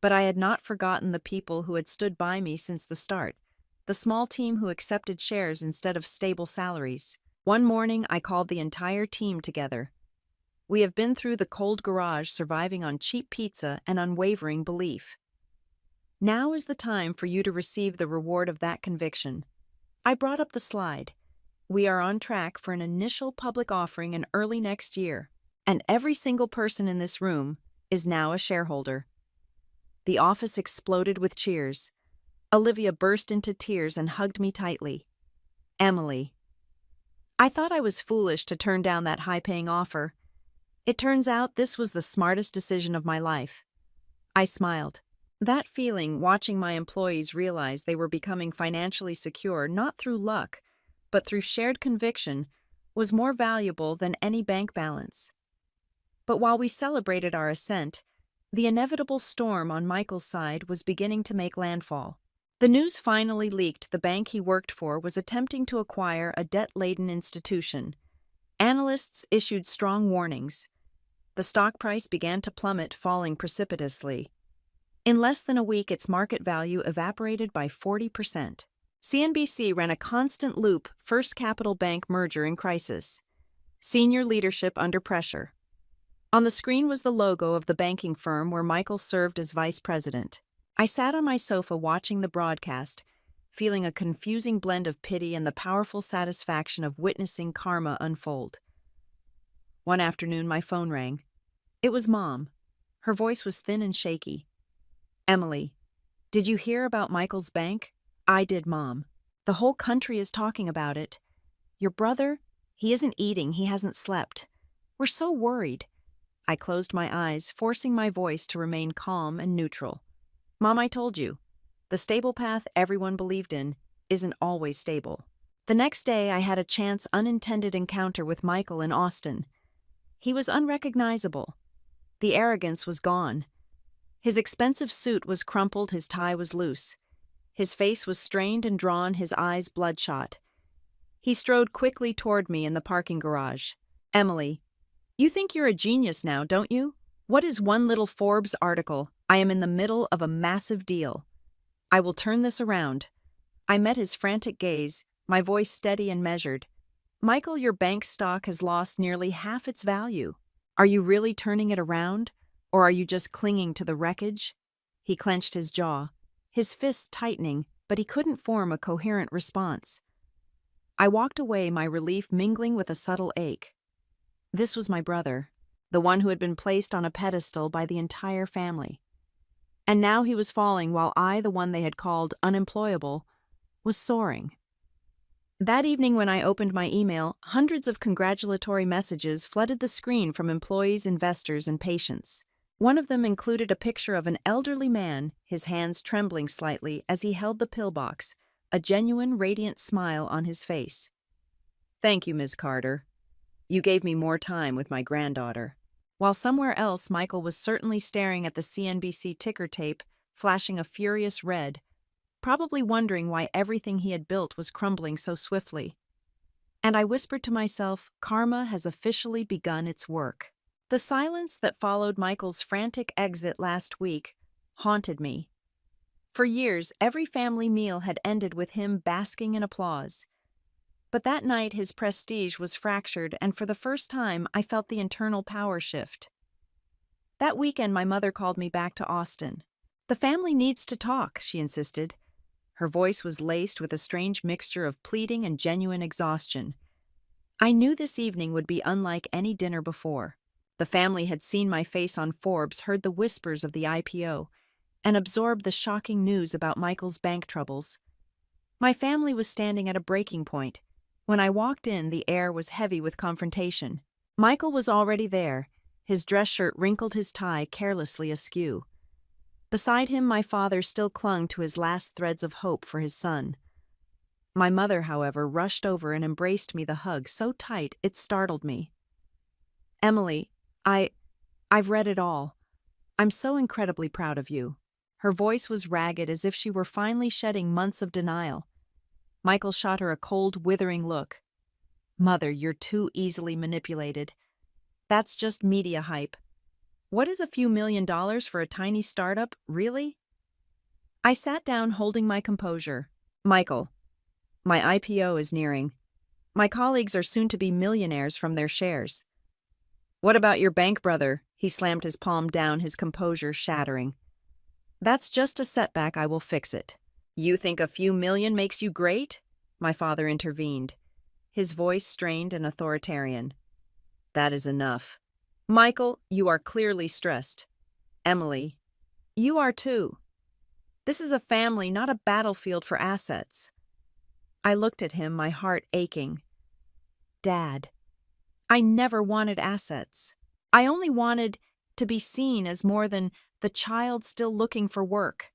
But I had not forgotten the people who had stood by me since the start, the small team who accepted shares instead of stable salaries. One morning, I called the entire team together. We have been through the cold garage, surviving on cheap pizza and unwavering belief. Now is the time for you to receive the reward of that conviction. I brought up the slide. We are on track for an initial public offering in early next year, and every single person in this room is now a shareholder. The office exploded with cheers. Olivia burst into tears and hugged me tightly. Emily. I thought I was foolish to turn down that high-paying offer. It turns out this was the smartest decision of my life. I smiled. That feeling, watching my employees realize they were becoming financially secure not through luck, but through shared conviction, was more valuable than any bank balance. But while we celebrated our ascent, the inevitable storm on Michael's side was beginning to make landfall. The news finally leaked the bank he worked for was attempting to acquire a debt-laden institution. Analysts issued strong warnings. The stock price began to plummet, falling precipitously. In less than a week, its market value evaporated by 40%. CNBC ran a constant loop First Capital Bank merger in crisis. Senior leadership under pressure. On the screen was the logo of the banking firm where Michael served as vice president. I sat on my sofa watching the broadcast, feeling a confusing blend of pity and the powerful satisfaction of witnessing karma unfold. One afternoon, my phone rang. It was Mom. Her voice was thin and shaky. Emily, did you hear about Michael's bank? I did, Mom. The whole country is talking about it. Your brother? He isn't eating, he hasn't slept. We're so worried. I closed my eyes, forcing my voice to remain calm and neutral. Mom, I told you, the stable path everyone believed in isn't always stable. The next day, I had a chance unintended encounter with Michael in Austin. He was unrecognizable. The arrogance was gone. His expensive suit was crumpled, his tie was loose. His face was strained and drawn, his eyes bloodshot. He strode quickly toward me in the parking garage. Emily, you think you're a genius now, don't you? What is one little Forbes article? I am in the middle of a massive deal. I will turn this around. I met his frantic gaze, my voice steady and measured. Michael, your bank stock has lost nearly half its value. Are you really turning it around, or are you just clinging to the wreckage? He clenched his jaw, his fists tightening, but he couldn't form a coherent response. I walked away, my relief mingling with a subtle ache. This was my brother, the one who had been placed on a pedestal by the entire family. And now he was falling while I, the one they had called unemployable, was soaring. That evening when I opened my email, hundreds of congratulatory messages flooded the screen from employees, investors, and patients. One of them included a picture of an elderly man, his hands trembling slightly as he held the pillbox, a genuine, radiant smile on his face. Thank you, Ms. Carter. You gave me more time with my granddaughter. While somewhere else, Michael was certainly staring at the CNBC ticker tape, flashing a furious red, probably wondering why everything he had built was crumbling so swiftly. And I whispered to myself, karma has officially begun its work. The silence that followed Michael's frantic exit last week haunted me. For years, every family meal had ended with him basking in applause. But that night, his prestige was fractured, and for the first time, I felt the internal power shift. That weekend, my mother called me back to Austin. The family needs to talk, she insisted. Her voice was laced with a strange mixture of pleading and genuine exhaustion. I knew this evening would be unlike any dinner before. The family had seen my face on Forbes, heard the whispers of the IPO, and absorbed the shocking news about Michael's bank troubles. My family was standing at a breaking point. When I walked in, the air was heavy with confrontation. Michael was already there, his dress shirt wrinkled, his tie carelessly askew. Beside him, my father still clung to his last threads of hope for his son. My mother, however, rushed over and embraced me, the hug so tight it startled me. Emily, I've read it all. I'm so incredibly proud of you. Her voice was ragged, as if she were finally shedding months of denial. Michael shot her a cold, withering look. Mother, you're too easily manipulated. That's just media hype. What is a few $1 million for a tiny startup, really? I sat down, holding my composure. Michael, my IPO is nearing. My colleagues are soon to be millionaires from their shares. What about your bank brother? He slammed his palm down, his composure shattering. That's just a setback, I will fix it. You think a few million makes you great? My father intervened, his voice strained and authoritarian. That is enough. Michael, you are clearly stressed. Emily, you are too. This is a family, not a battlefield for assets. I looked at him, my heart aching. Dad, I never wanted assets. I only wanted to be seen as more than the child still looking for work.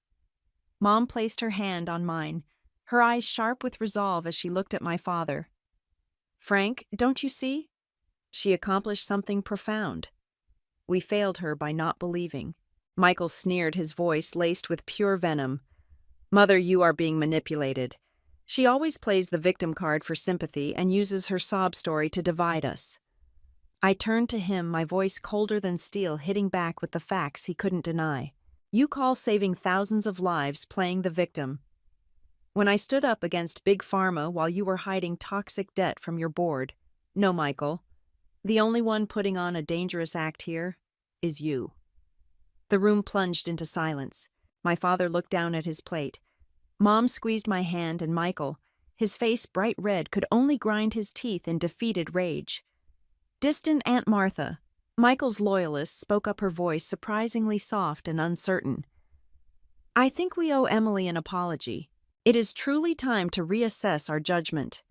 Mom placed her hand on mine, her eyes sharp with resolve as she looked at my father. Frank, don't you see? She accomplished something profound. We failed her by not believing. Michael sneered, his voice laced with pure venom. Mother, you are being manipulated. She always plays the victim card for sympathy and uses her sob story to divide us. I turned to him, my voice colder than steel, hitting back with the facts he couldn't deny. You call saving thousands of lives playing the victim. When I stood up against Big Pharma while you were hiding toxic debt from your board, no, Michael. The only one putting on a dangerous act here is you. The room plunged into silence. My father looked down at his plate. Mom squeezed my hand, and Michael, his face bright red, could only grind his teeth in defeated rage. Distant Aunt Martha, Michael's loyalist, spoke up, her voice surprisingly soft and uncertain. I think we owe Emily an apology. It is truly time to reassess our judgment.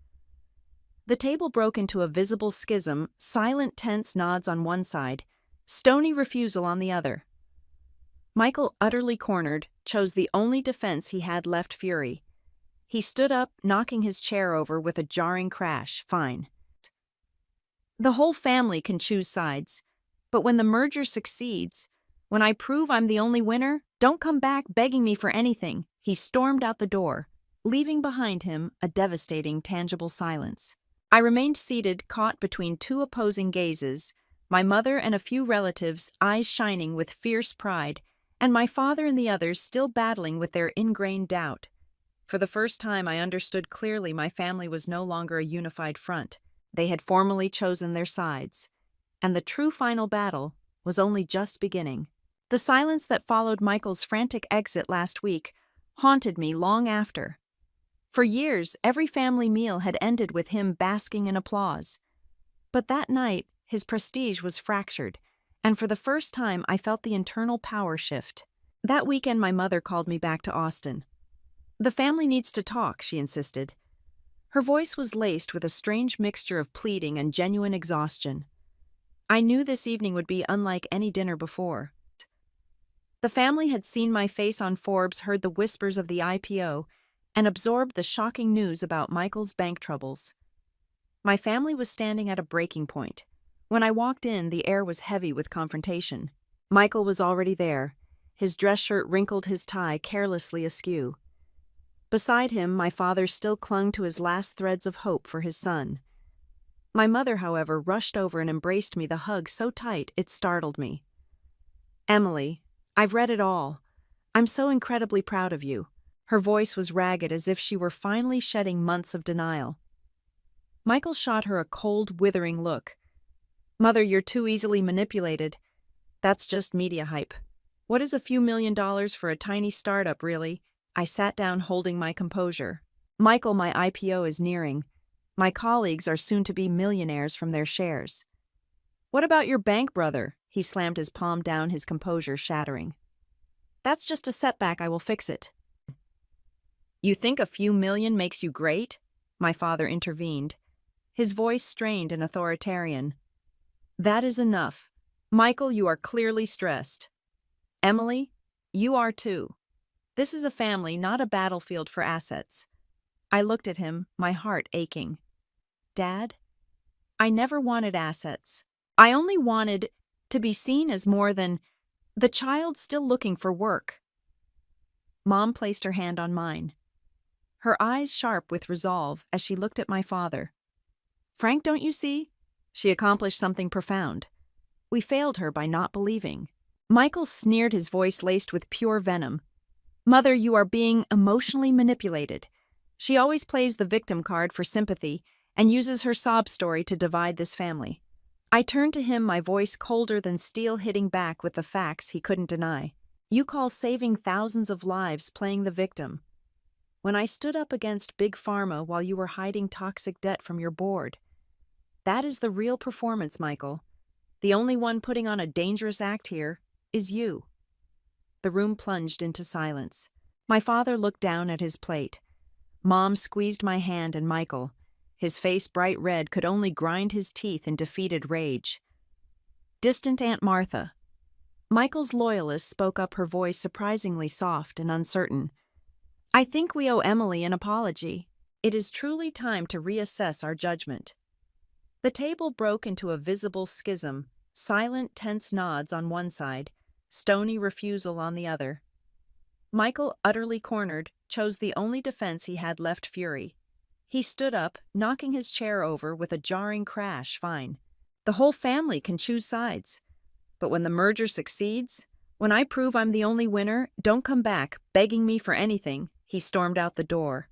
The table broke into a visible schism, silent, tense nods on one side, stony refusal on the other. Michael, utterly cornered, chose the only defense he had left: fury. He stood up, knocking his chair over with a jarring crash. Fine. The whole family can choose sides, but when the merger succeeds, when I prove I'm the only winner, don't come back begging me for anything. He stormed out the door, leaving behind him a devastating, tangible silence. I remained seated, caught between two opposing gazes, my mother and a few relatives' eyes shining with fierce pride, and my father and the others still battling with their ingrained doubt. For the first time, I understood clearly my family was no longer a unified front. They had formally chosen their sides, and the true final battle was only just beginning. The silence that followed Michael's frantic exit last week haunted me long after. For years, every family meal had ended with him basking in applause. But that night, his prestige was fractured, and for the first time I felt the internal power shift. That weekend, my mother called me back to Austin. The family needs to talk, she insisted. Her voice was laced with a strange mixture of pleading and genuine exhaustion. I knew this evening would be unlike any dinner before. The family had seen my face on Forbes, heard the whispers of the IPO, and absorbed the shocking news about Michael's bank troubles. My family was standing at a breaking point. When I walked in, the air was heavy with confrontation. Michael was already there, his dress shirt wrinkled, his tie carelessly askew. Beside him, my father still clung to his last threads of hope for his son. My mother, however, rushed over and embraced me, the hug so tight it startled me. Emily, I've read it all. I'm so incredibly proud of you. Her voice was ragged, as if she were finally shedding months of denial. Michael shot her a cold, withering look. Mother, you're too easily manipulated. That's just media hype. What is a few $1 million for a tiny startup, really? I sat down, holding my composure. Michael, my IPO is nearing. My colleagues are soon to be millionaires from their shares. What about your bank, brother? He slammed his palm down, his composure shattering. That's just a setback, I will fix it. You think a few million makes you great? My father intervened, his voice strained and authoritarian. That is enough. Michael, you are clearly stressed. Emily, you are too. This is a family, not a battlefield for assets. I looked at him, my heart aching. Dad, I never wanted assets. I only wanted to be seen as more than the child still looking for work. Mom placed her hand on mine, her eyes sharp with resolve as she looked at my father. Frank, don't you see? She accomplished something profound. We failed her by not believing. Michael sneered, his voice laced with pure venom. Mother, you are being emotionally manipulated. She always plays the victim card for sympathy and uses her sob story to divide this family. I turned to him, my voice colder than steel, hitting back with the facts he couldn't deny. You call saving thousands of lives playing the victim. When I stood up against Big Pharma while you were hiding toxic debt from your board. That is the real performance, Michael. The only one putting on a dangerous act here is you." The room plunged into silence. My father looked down at his plate. Mom squeezed my hand, and Michael, his face bright red, could only grind his teeth in defeated rage. Distant Aunt Martha. Michael's loyalist spoke up, her voice surprisingly soft and uncertain. "I think we owe Emily an apology. It is truly time to reassess our judgment." The table broke into a visible schism, silent, tense nods on one side, stony refusal on the other. Michael, utterly cornered, chose the only defense he had left: fury. He stood up, knocking his chair over with a jarring crash. "Fine. The whole family can choose sides. But when the merger succeeds, when I prove I'm the only winner, don't come back begging me for anything." He stormed out the door,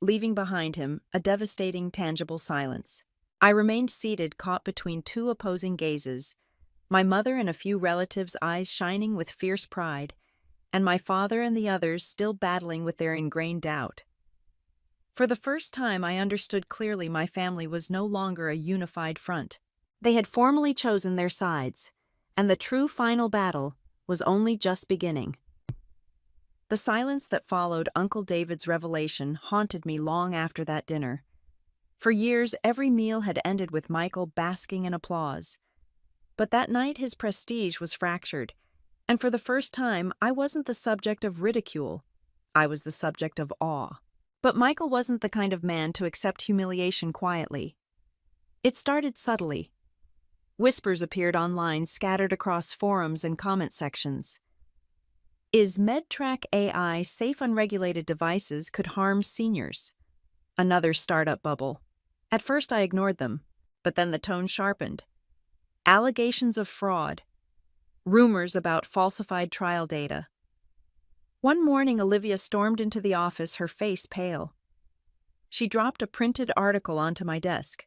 leaving behind him a devastating, tangible silence. I remained seated, caught between two opposing gazes, my mother and a few relatives' eyes shining with fierce pride, and my father and the others still battling with their ingrained doubt. For the first time, I understood clearly my family was no longer a unified front. They had formally chosen their sides, and the true final battle was only just beginning. The silence that followed Uncle David's revelation haunted me long after that dinner. For years, every meal had ended with Michael basking in applause. But that night, his prestige was fractured, and for the first time, I wasn't the subject of ridicule. I was the subject of awe. But Michael wasn't the kind of man to accept humiliation quietly. It started subtly. Whispers appeared online, scattered across forums and comment sections. "Is MedTrack AI safe? Unregulated devices could harm seniors." Another startup bubble. At first I ignored them, but then the tone sharpened. Allegations of fraud. Rumors about falsified trial data. One morning, Olivia stormed into the office, her face pale. She dropped a printed article onto my desk.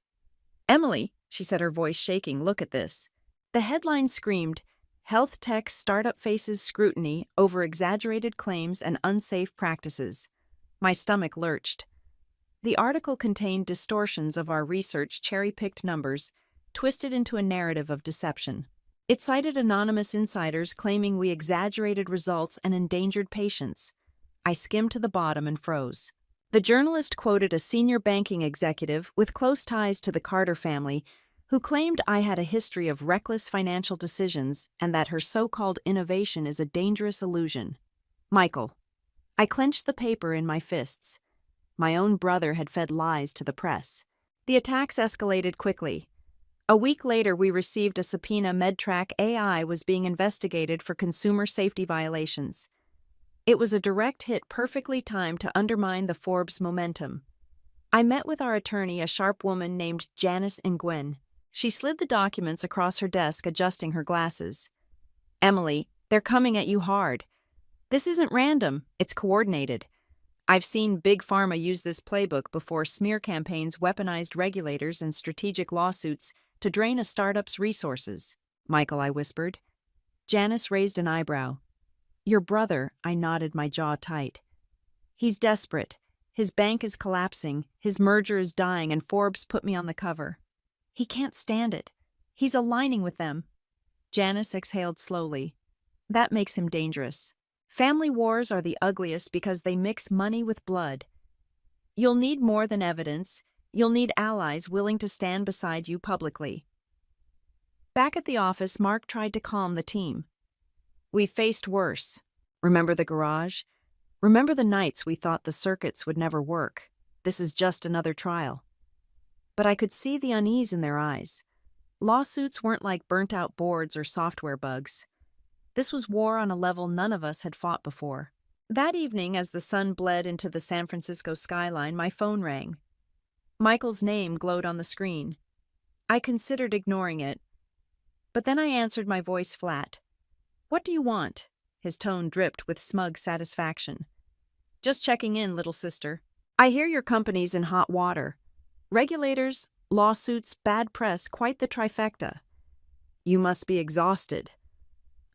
"Emily," she said, her voice shaking, "look at this." The headline screamed, "Health Tech Startup Faces Scrutiny Over Exaggerated Claims and Unsafe Practices." My stomach lurched. The article contained distortions of our research, cherry-picked numbers, twisted into a narrative of deception. It cited anonymous insiders claiming we exaggerated results and endangered patients. I skimmed to the bottom and froze. The journalist quoted a senior banking executive with close ties to the Carter family who claimed I had a history of reckless financial decisions and that her so-called innovation is a dangerous illusion. Michael. I clenched the paper in my fists. My own brother had fed lies to the press. The attacks escalated quickly. A week later, we received a subpoena. MedTrack AI was being investigated for consumer safety violations. It was a direct hit, perfectly timed to undermine the Forbes momentum. I met with our attorney, a sharp woman named Janice Nguyen. She slid the documents across her desk, adjusting her glasses. "Emily, they're coming at you hard. This isn't random, it's coordinated. I've seen Big Pharma use this playbook before. Smear campaigns weaponized regulators and strategic lawsuits to drain a startup's resources." "Michael," I whispered. Janice raised an eyebrow. "Your brother," I nodded, my jaw tight. "He's desperate. His bank is collapsing, his merger is dying, and Forbes put me on the cover. He can't stand it. He's aligning with them." Janice exhaled slowly. "That makes him dangerous. Family wars are the ugliest because they mix money with blood. You'll need more than evidence. You'll need allies willing to stand beside you publicly." Back at the office, Mark tried to calm the team. "We faced worse. Remember the garage? Remember the nights we thought the circuits would never work? This is just another trial." But I could see the unease in their eyes. Lawsuits weren't like burnt-out boards or software bugs. This was war on a level none of us had fought before. That evening, as the sun bled into the San Francisco skyline, my phone rang. Michael's name glowed on the screen. I considered ignoring it, but then I answered, my voice flat. "What do you want?" His tone dripped with smug satisfaction. "Just checking in, little sister. I hear your company's in hot water. Regulators, lawsuits, bad press, quite the trifecta. You must be exhausted."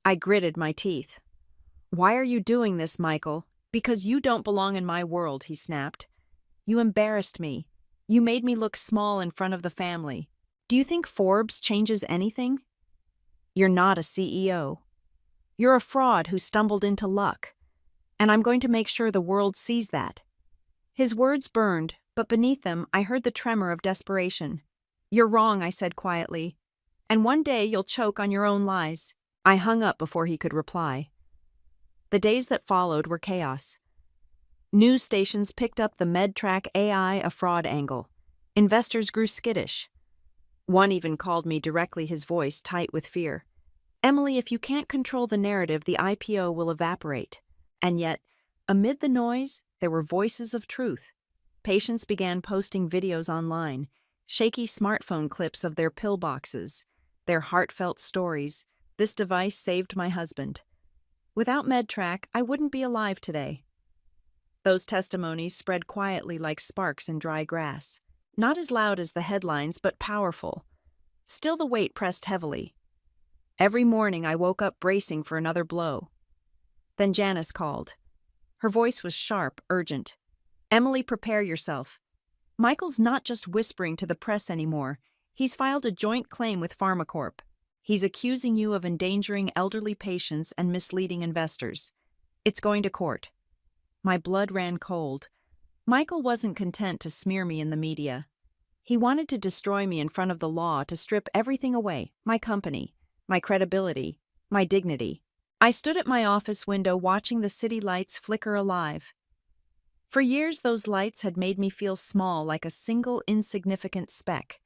I gritted my teeth. "Why are you doing this, Michael? Because you don't belong in my world," he snapped. "You embarrassed me. You made me look small in front of the family. Do you think Forbes changes anything? You're not a CEO. You're a fraud who stumbled into luck. And I'm going to make sure the world sees that." His words burned, but beneath them I heard the tremor of desperation. "You're wrong," I said quietly. "And one day you'll choke on your own lies." I hung up before he could reply. The days that followed were chaos. News stations picked up the MedTrack AI a fraud angle. Investors grew skittish. One even called me directly, his voice tight with fear. "Emily, if you can't control the narrative, the IPO will evaporate." And yet, amid the noise, there were voices of truth. Patients began posting videos online, shaky smartphone clips of their pill boxes, their heartfelt stories. "This device saved my husband. Without MedTrack, I wouldn't be alive today." Those testimonies spread quietly like sparks in dry grass. Not as loud as the headlines, but powerful. Still, the weight pressed heavily. Every morning I woke up bracing for another blow. Then Janice called. Her voice was sharp, urgent. "Emily, prepare yourself. Michael's not just whispering to the press anymore. He's filed a joint claim with PharmaCorp. He's accusing you of endangering elderly patients and misleading investors. It's going to court." My blood ran cold. Michael wasn't content to smear me in the media. He wanted to destroy me in front of the law, to strip everything away: my company, my credibility, my dignity. I stood at my office window watching the city lights flicker alive. For years, those lights had made me feel small, like a single insignificant speck.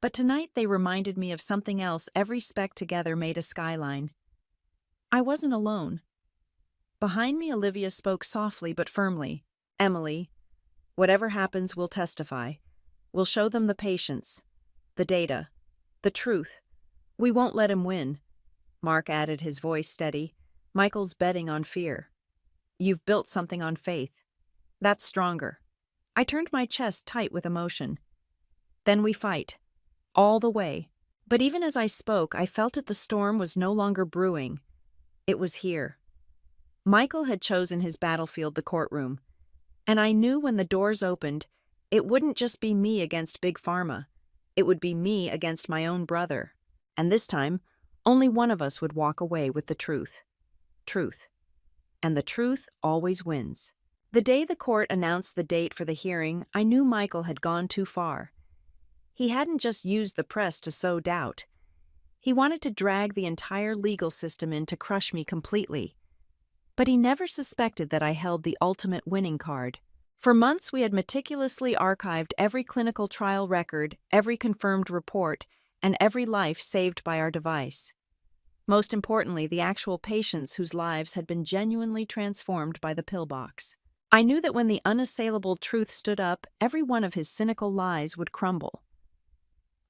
But tonight they reminded me of something else. Every speck together made a skyline. I wasn't alone. Behind me, Olivia spoke softly but firmly. "Emily, whatever happens, we'll testify. We'll show them the patients, the data, the truth. We won't let him win." Mark added, his voice steady. "Michael's betting on fear. You've built something on faith. That's stronger." I turned my chest tight with emotion. "Then we fight. All the way." But even as I spoke, I felt it. The storm was no longer brewing. It was here. Michael had chosen his battlefield, the courtroom. And I knew when the doors opened, it wouldn't just be me against Big Pharma. It would be me against my own brother. And this time, only one of us would walk away with the truth. Truth. And the truth always wins. The day the court announced the date for the hearing, I knew Michael had gone too far. He hadn't just used the press to sow doubt. He wanted to drag the entire legal system in to crush me completely. But he never suspected that I held the ultimate winning card. For months, we had meticulously archived every clinical trial record, every confirmed report, and every life saved by our device. Most importantly, the actual patients whose lives had been genuinely transformed by the pillbox. I knew that when the unassailable truth stood up, every one of his cynical lies would crumble.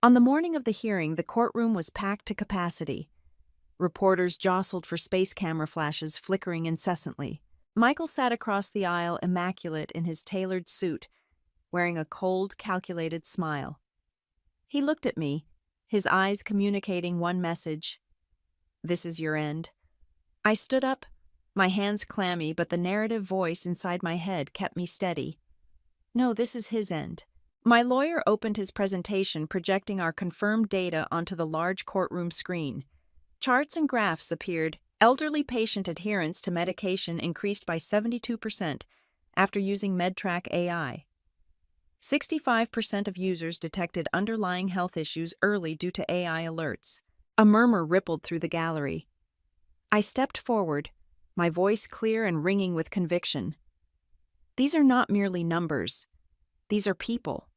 On the morning of the hearing, the courtroom was packed to capacity. Reporters jostled for space camera flashes flickering incessantly. Michael sat across the aisle, immaculate in his tailored suit, wearing a cold, calculated smile. He looked at me, his eyes communicating one message: "This is your end." I stood up, my hands clammy, but the narrative voice inside my head kept me steady. "No, this is his end." My lawyer opened his presentation, projecting our confirmed data onto the large courtroom screen. Charts and graphs appeared. Elderly patient adherence to medication increased by 72% after using MedTrack AI. 65% of users detected underlying health issues early due to AI alerts. A murmur rippled through the gallery. I stepped forward, my voice clear and ringing with conviction. "These are not merely numbers. These are people."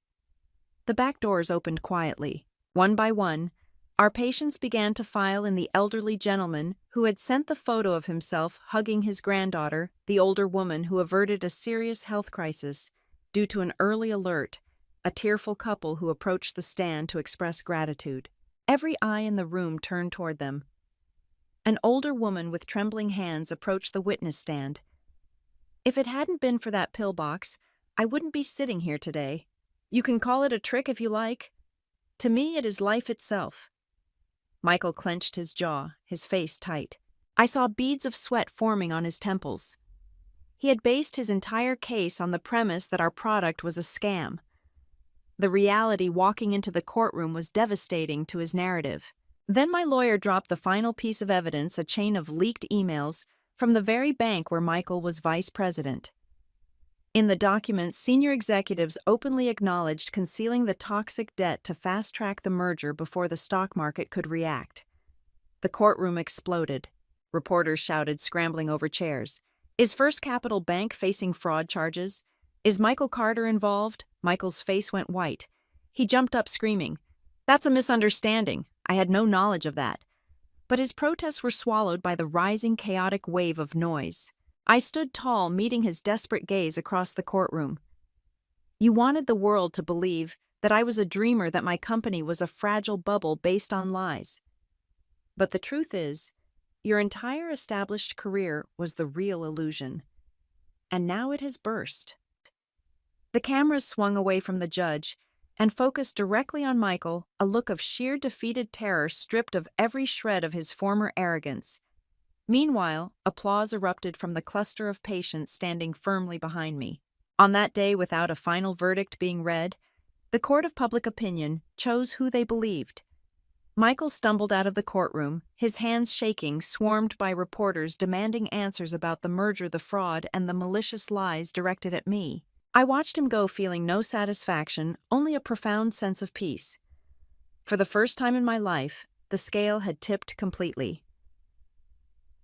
The back doors opened quietly. One by one, our patients began to file in. The elderly gentleman who had sent the photo of himself hugging his granddaughter, the older woman who averted a serious health crisis due to an early alert, a tearful couple who approached the stand to express gratitude. Every eye in the room turned toward them. An older woman with trembling hands approached the witness stand. "If it hadn't been for that pillbox, I wouldn't be sitting here today. You can call it a trick if you like. To me, it is life itself." Michael clenched his jaw, his face tight. I saw beads of sweat forming on his temples. He had based his entire case on the premise that our product was a scam. The reality walking into the courtroom was devastating to his narrative. Then my lawyer dropped the final piece of evidence, a chain of leaked emails from the very bank where Michael was vice president. In the documents, senior executives openly acknowledged concealing the toxic debt to fast-track the merger before the stock market could react. The courtroom exploded. Reporters shouted, scrambling over chairs. Is First Capital Bank facing fraud charges? Is Michael Carter involved? Michael's face went white. He jumped up screaming, "That's a misunderstanding. I had no knowledge of that." But his protests were swallowed by the rising chaotic wave of noise. I stood tall, meeting his desperate gaze across the courtroom. You wanted the world to believe that I was a dreamer, that my company was a fragile bubble based on lies. But the truth is, your entire established career was the real illusion. And now it has burst. The cameras swung away from the judge and focused directly on Michael, a look of sheer defeated terror stripped of every shred of his former arrogance. Meanwhile, applause erupted from the cluster of patients standing firmly behind me. On that day, without a final verdict being read, the court of public opinion chose who they believed. Michael stumbled out of the courtroom, his hands shaking, swarmed by reporters demanding answers about the merger, the fraud, and the malicious lies directed at me. I watched him go, feeling no satisfaction, only a profound sense of peace. For the first time in my life, the scale had tipped completely.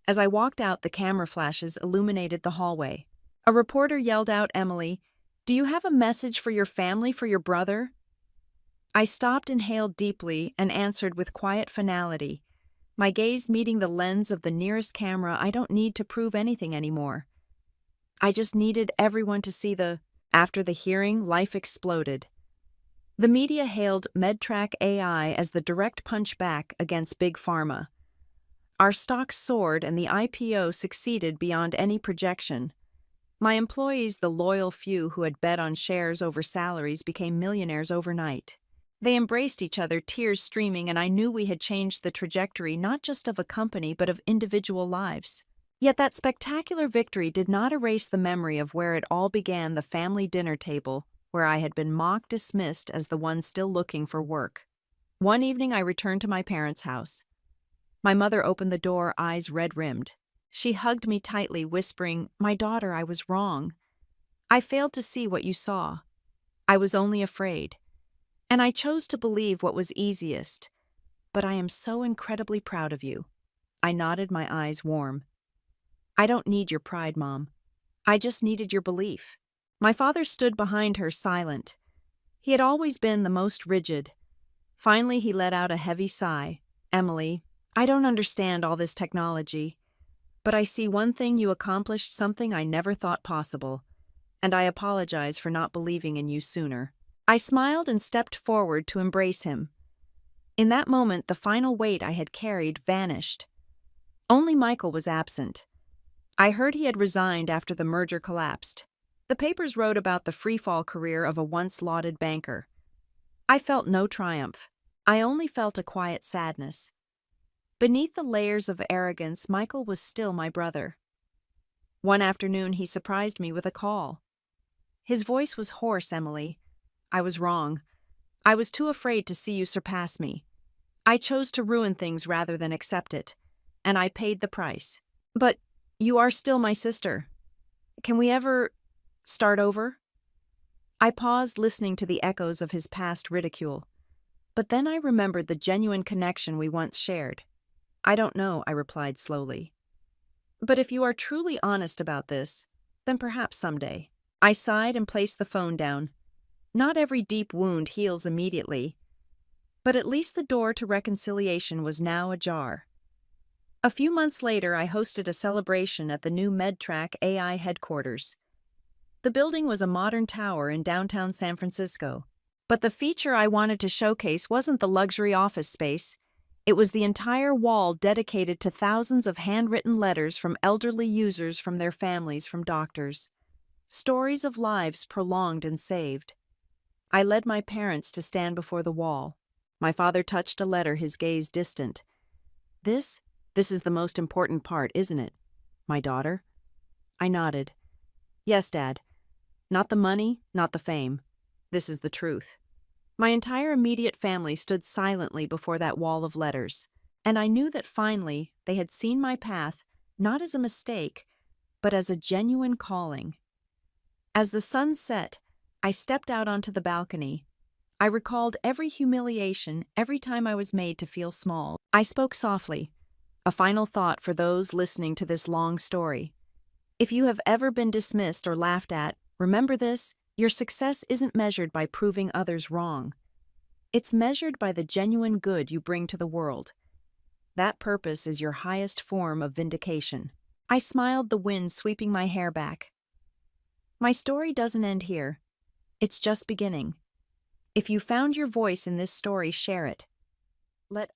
As I walked out, the camera flashes illuminated the hallway. A reporter yelled out, "Emily, do you have a message for your family, for your brother?" I stopped, inhaled deeply, and answered with quiet finality, my gaze meeting the lens of the nearest camera. "I don't need to prove anything anymore. I just needed everyone to see the..." After the hearing, life exploded. The media hailed MedTrack AI as the direct punch back against Big Pharma. Our stocks soared and the IPO succeeded beyond any projection. My employees, the loyal few who had bet on shares over salaries, became millionaires overnight. They embraced each other, tears streaming, and I knew we had changed the trajectory not just of a company but of individual lives. Yet that spectacular victory did not erase the memory of where it all began, the family dinner table, where I had been dismissed as the one still looking for work. One evening I returned to my parents' house. My mother opened the door, eyes red-rimmed. She hugged me tightly, whispering, "My daughter, I was wrong. I failed to see what you saw. I was only afraid. And I chose to believe what was easiest. But I am so incredibly proud of you." I nodded, my eyes warm. "I don't need your pride, Mom. I just needed your belief." My father stood behind her, silent. He had always been the most rigid. Finally, he let out a heavy sigh. "Emily, I don't understand all this technology, but I see one thing: you accomplished something I never thought possible, and I apologize for not believing in you sooner." I smiled and stepped forward to embrace him. In that moment, the final weight I had carried vanished. Only Michael was absent. I heard he had resigned after the merger collapsed. The papers wrote about the freefall career of a once lauded banker. I felt no triumph. I only felt a quiet sadness. Beneath the layers of arrogance, Michael was still my brother. One afternoon, he surprised me with a call. His voice was hoarse. "Emily, I was wrong. I was too afraid to see you surpass me. I chose to ruin things rather than accept it, and I paid the price. But you are still my sister. Can we ever start over?" I paused, listening to the echoes of his past ridicule. But then I remembered the genuine connection we once shared. "I don't know," I replied slowly. "But if you are truly honest about this, then perhaps someday." I sighed and placed the phone down. Not every deep wound heals immediately, but at least the door to reconciliation was now ajar. A few months later, I hosted a celebration at the new MedTrack AI headquarters. The building was a modern tower in downtown San Francisco. But the feature I wanted to showcase wasn't the luxury office space. It was the entire wall dedicated to thousands of handwritten letters from elderly users, from their families, from doctors. Stories of lives prolonged and saved. I led my parents to stand before the wall. My father touched a letter, his gaze distant. This This is the most important part, isn't it? My daughter? I nodded. Yes, Dad. Not the money, not the fame. This is the truth. My entire immediate family stood silently before that wall of letters, and I knew that finally they had seen my path not as a mistake, but as a genuine calling. As the sun set, I stepped out onto the balcony. I recalled every humiliation, every time I was made to feel small. I spoke softly, a final thought for those listening to this long story. If you have ever been dismissed or laughed at, remember this: your success isn't measured by proving others wrong. It's measured by the genuine good you bring to the world. That purpose is your highest form of vindication. I smiled, the wind sweeping my hair back. My story doesn't end here. It's just beginning. If you found your voice in this story, share it. Let